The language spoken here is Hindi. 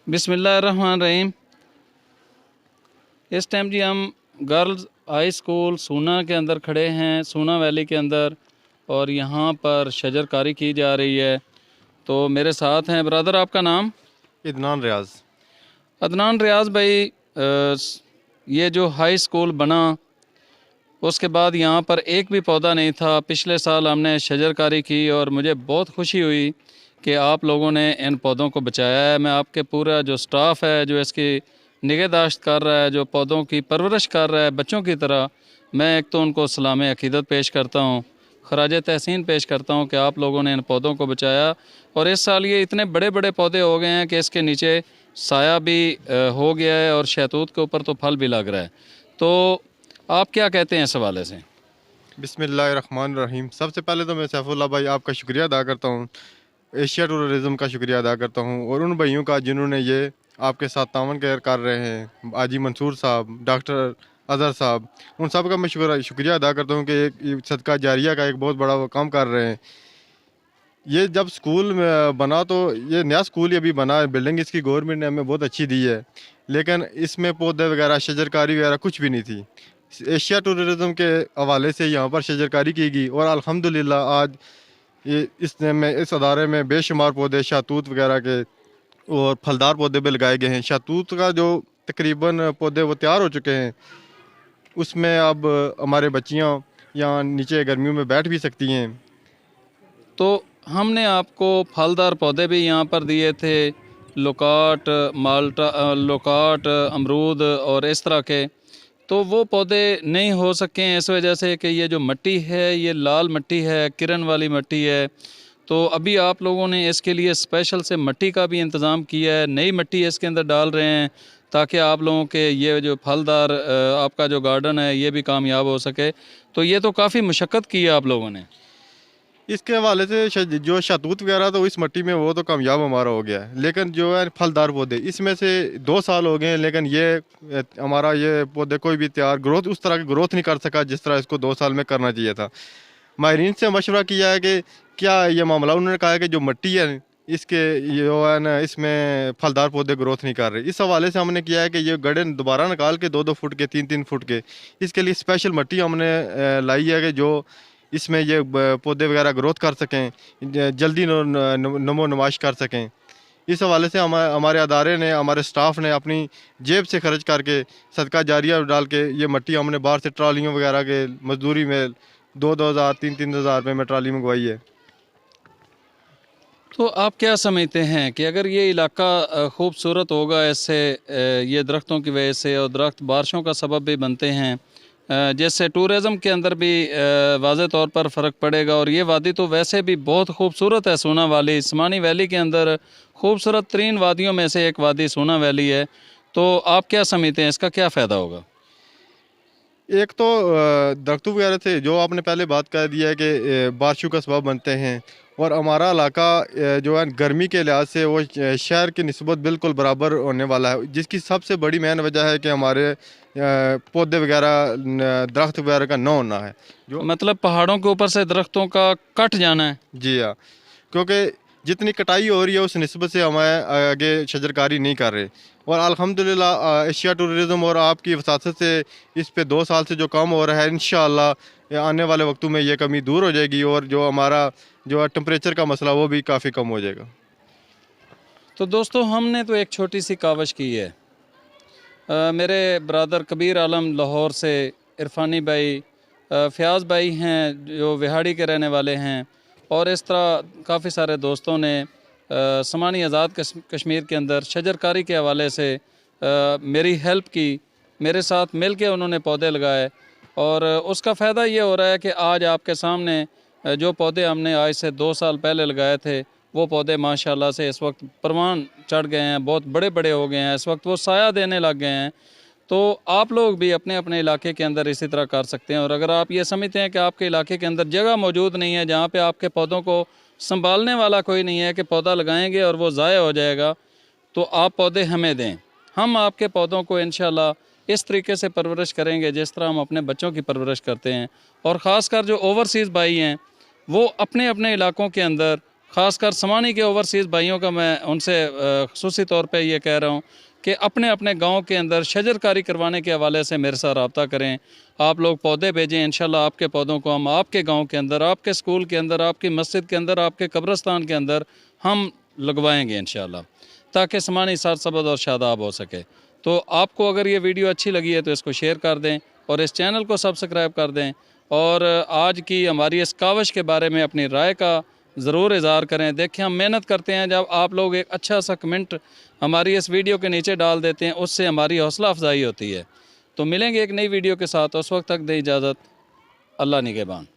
बिस्मिल्लाहिर्रहमानिर्रहीम। इस टाइम जी हम गर्ल्स हाई स्कूल सूना के अंदर खड़े हैं, सूना वैली के अंदर, और यहाँ पर शजरकारी की जा रही है। तो मेरे साथ हैं ब्रदर, आपका नाम? इदनान रियाज। अदनान रियाज भाई। ये जो हाई स्कूल बना उसके बाद यहाँ पर एक भी पौधा नहीं था। पिछले साल हमने शजरकारी की और मुझे बहुत खुशी हुई कि आप लोगों ने इन पौधों को बचाया है। मैं आपके पूरा जो स्टाफ है जो इसकी निगहदाश्त कर रहा है, जो पौधों की परवरिश कर रहा है बच्चों की तरह, मैं एक तो उनको सलाम अक़ीदत पेश करता हूँ, खराज तहसीन पेश करता हूँ कि आप लोगों ने इन पौधों को बचाया। और इस साल ये इतने बड़े बड़े पौधे हो गए हैं कि इसके नीचे साया भी हो गया है और शहतूत के ऊपर तो फल भी लग रहा है। तो आप क्या कहते हैं इस हवाले से? बिस्मिल्लाहिर्रहमानिर्रहीम। सबसे पहले तो मैं सैफुल्लाह भाई आपका शुक्रिया अदा करता हूँ, एशिया टूरिज़्म का शुक्रिया अदा करता हूँ, और उन भाइयों का जिन्होंने ये आपके साथ तावन कर रहे हैं, आजी मंसूर साहब, डॉक्टर अज़हर साहब, उन सब का मैं शुक्रिया अदा करता हूँ कि एक सदका जारिया का एक बहुत बड़ा वो काम कर रहे हैं। ये जब स्कूल में बना तो ये नया स्कूल ही अभी बना है, बिल्डिंग इसकी गवर्नमेंट ने हमें बहुत अच्छी दी है, लेकिन इसमें पौधे वगैरह शजरकारी वगैरह कुछ भी नहीं थी। एशिया टूरिज़्म के हवाले से यहाँ पर शजरकारी की गई और अल्हम्दुलिल्लाह आज ये इस अदारे में बेशुमार पौधे शहतूत वगैरह के और फलदार पौधे भी लगाए गए हैं। शहतूत का जो तकरीबन पौधे वो तैयार हो चुके हैं, उसमें अब हमारे बच्चियाँ यहाँ नीचे गर्मियों में बैठ भी सकती हैं। तो हमने आपको फलदार पौधे भी यहाँ पर दिए थे, लोकाट, माल्टा, लोकाट, अमरूद और इस तरह के। तो वो पौधे नहीं हो सके हैं इस वजह से कि ये जो मिट्टी है ये लाल मिट्टी है, किरण वाली मिट्टी है। तो अभी आप लोगों ने इसके लिए स्पेशल से मिट्टी का भी इंतज़ाम किया है, नई मिट्टी इसके अंदर डाल रहे हैं ताकि आप लोगों के ये जो फलदार आपका जो गार्डन है ये भी कामयाब हो सके। तो ये तो काफ़ी मशक्क़त की है आप लोगों ने। इसके हवाले से जो शहतूत वगैरह तो इस मिट्टी में वो तो कामयाब हमारा हो गया है, लेकिन जो है फलदार पौधे इसमें से 2 साल हो गए हैं, लेकिन ये हमारा ये पौधे कोई भी तैयार ग्रोथ उस तरह की ग्रोथ नहीं कर सका जिस तरह इसको 2 साल में करना चाहिए था। माहिरीन से मशवरा किया है कि क्या ये मामला, उन्होंने कहा है कि जो मिट्टी है इसके जो है ना इसमें फलदार पौधे ग्रोथ नहीं कर रहे। इस हवाले से हमने किया है कि ये गड्ढे दोबारा निकाल के 2-2 फुट के 3-3 फुट के इसके लिए स्पेशल मिट्टी हमने लाई है कि जो इसमें ये पौधे वगैरह ग्रोथ कर सकें, जल्दी नमो नमाश कर सकें। इस हवाले से हमारे अदारे ने, हमारे स्टाफ ने अपनी जेब से खर्च करके सदका जारिया डाल के ये मिट्टी हमने बाहर से ट्रालियों वगैरह के मजदूरी में 2-2 हज़ार 3-3 हज़ार रुपये में ट्राली मंगवाई है। तो आप क्या समझते हैं कि अगर ये इलाका खूबसूरत होगा इससे, ये दरख्तों की वजह से, और दरख्त बारिशों का सबब भी बनते हैं, जैसे टूरिज़म के अंदर भी वाज़े तौर पर फ़र्क पड़ेगा। और ये वादी तो वैसे भी बहुत खूबसूरत है, सूना वाली, स्मानी वैली के अंदर खूबसूरत तरीन वादियों में से एक वादी सूना वैली है। तो आप क्या समझते हैं इसका क्या फ़ायदा होगा? एक तो दरख्तों वगैरह से जो आपने पहले बात कर दिया है कि बारिशों का सबब बनते हैं, और हमारा इलाका जो है गर्मी के लिहाज से वो शहर की निस्बत बिल्कुल बराबर होने वाला है, जिसकी सबसे बड़ी मेन वजह है कि हमारे पौधे वगैरह दरख्त वगैरह का न होना है। जो मतलब पहाड़ों के ऊपर से दरख्तों का कट जाना है। जी हाँ, क्योंकि जितनी कटाई हो रही है उस निस्बत से हमें आगे शजरकारी नहीं कर रहे, और अल्हम्दुलिल्लाह एशिया टूरिज़्म और आपकी वसासत से इस पे 2 साल से जो काम हो रहा है, इंशाअल्लाह आने वाले वक्तों में ये कमी दूर हो जाएगी और जो हमारा जो है टेम्परेचर का मसला वो भी काफ़ी कम हो जाएगा। तो दोस्तों हमने तो एक छोटी सी काविश की है। मेरे ब्रदर कबीर आलम लाहौर से, इरफानी भाई, फ़याज़ भाई हैं जो विहाड़ी के रहने वाले हैं, और इस तरह काफ़ी सारे दोस्तों ने समानी आज़ाद कश्मीर के अंदर शजरकारी के हवाले से मेरी हेल्प की, मेरे साथ मिल के उन्होंने पौधे लगाए। और उसका फ़ायदा ये हो रहा है कि आज आपके सामने जो पौधे हमने आज से 2 साल पहले लगाए थे वो पौधे माशाल्लाह से इस वक्त परवान चढ़ गए हैं, बहुत बड़े बड़े हो गए हैं, इस वक्त वो साया देने लग गए हैं। तो आप लोग भी अपने अपने इलाके के अंदर इसी तरह कर सकते हैं। और अगर आप ये समझते हैं कि आपके इलाके के अंदर जगह मौजूद नहीं है जहाँ पे आपके पौधों को संभालने वाला कोई नहीं है कि पौधा लगाएंगे और वो ज़ाया हो जाएगा, तो आप पौधे हमें दें, हम आपके पौधों को इंशाल्लाह इस तरीके से परवरिश करेंगे जिस तरह हम अपने बच्चों की परवरिश करते हैं। और ख़ासकर जो ओवरसीज़ भाई हैं वो अपने अपने इलाकों के अंदर, ख़ासकर समानी के ओवरसीज़ भाइयों का मैं उनसे ख़ुसूसी तौर पे ये कह रहा हूँ कि अपने अपने गांव के अंदर शजरकारी करवाने के हवाले से मेरे साथ रब्ता करें। आप लोग पौधे भेजें, इंशाल्लाह आपके पौधों को हम आपके गांव के अंदर, आपके स्कूल के अंदर, आपकी मस्जिद के अंदर, आपके कब्रिस्तान के अंदर हम लगवाएंगे इंशाल्लाह, ताकि समानी सरसब्ज़ और शादाब हो सके। तो आपको अगर ये वीडियो अच्छी लगी है तो इसको शेयर कर दें और इस चैनल को सब्सक्राइब कर दें, और आज की हमारी इस कावश के बारे में अपनी राय का ज़रूर इज़हार करें। देखें, हम मेहनत करते हैं, जब आप लोग एक अच्छा सा कमेंट हमारी इस वीडियो के नीचे डाल देते हैं, उससे हमारी हौसला अफजाई होती है। तो मिलेंगे एक नई वीडियो के साथ, उस वक्त तक दें इजाज़त। अल्लाह निगहबान।